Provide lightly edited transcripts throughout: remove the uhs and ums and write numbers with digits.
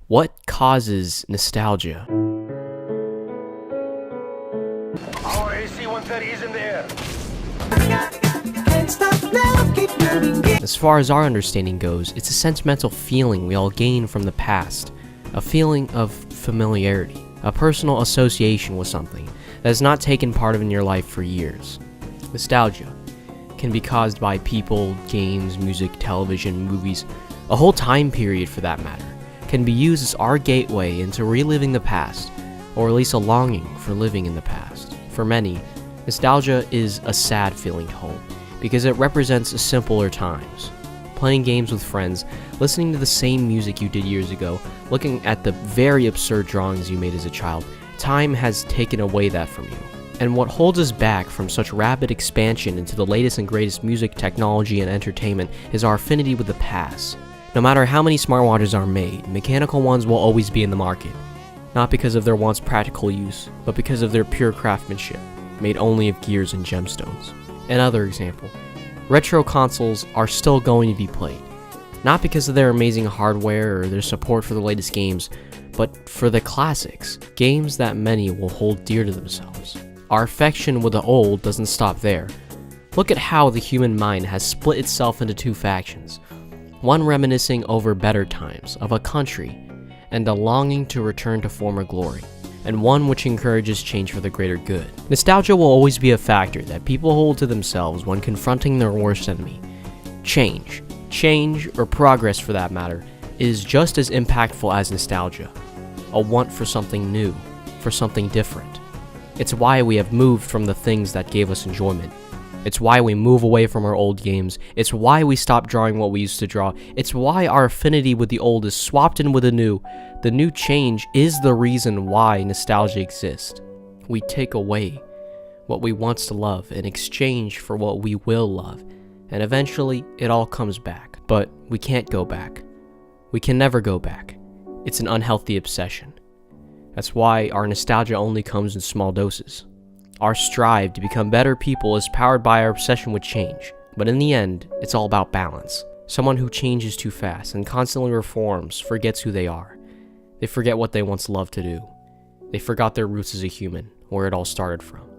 What causes nostalgia? Our AC-130 is in the air. As far as our understanding goes, it's a sentimental feeling we all gain from the past, a feeling of familiarity, a personal association with something that has not taken part in your life for years. Nostalgia can be caused by people, games, music, television, movies, a whole time period for that matter, can be used as our gateway into reliving the past, or at least a longing for living in the past. For many, nostalgia is a sad feeling to hold, because it represents simpler times. Playing games with friends, listening to the same music you did years ago, looking at the very absurd drawings you made as a child, time has taken away that from you. And what holds us back from such rapid expansion into the latest and greatest music, technology, and entertainment is our affinity with the past. No matter how many smartwatches are made, mechanical ones will always be in the market. Not because of their once practical use, but because of their pure craftsmanship, made only of gears and gemstones. Another example, retro consoles are still going to be played. Not because of their amazing hardware or their support for the latest games, but for the classics, games that many will hold dear to themselves. Our affection with the old doesn't stop there. Look at how the human mind has split itself into two factions. One reminiscing over better times of a country and a longing to return to former glory, and one which encourages change for the greater good. Nostalgia will always be a factor that people hold to themselves when confronting their worst enemy. Change, or progress for that matter, is just as impactful as nostalgia. A want for something new, for something different. It's why we have moved from the things that gave us enjoyment. It's why we move away from our old games. It's why we stop drawing what we used to draw. It's why our affinity with the old is swapped in with the new. The new change is the reason why nostalgia exists. We take away what we once to love in exchange for what we will love, and eventually it all comes back. But we can't go back. We can never go back. It's an unhealthy obsession. That's why our nostalgia only comes in small doses. Our strive to become better people is powered by our obsession with change, but in the end, it's all about balance. Someone who changes too fast and constantly reforms forgets who they are. They forget what they once loved to do. They forgot their roots as a human, where it all started from.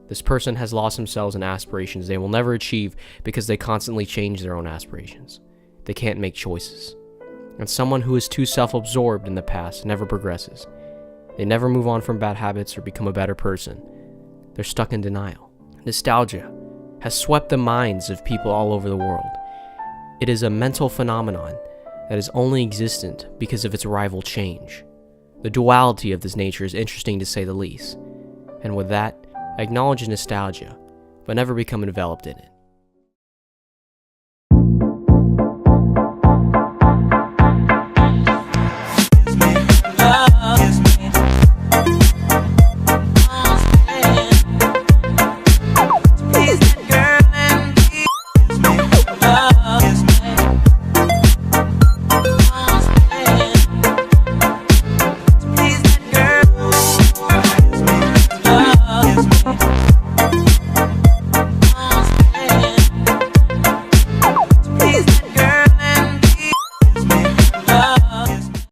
This person has lost themselves in aspirations they will never achieve because they constantly change their own aspirations. They can't make choices. And someone who is too self-absorbed in the past never progresses. They never move on from bad habits or become a better person. They're stuck in denial. Nostalgia has swept the minds of people all over the world. It is a mental phenomenon that is only existent because of its rival change. The duality of this nature is interesting to say the least. And with that, acknowledge nostalgia, but never become enveloped in it.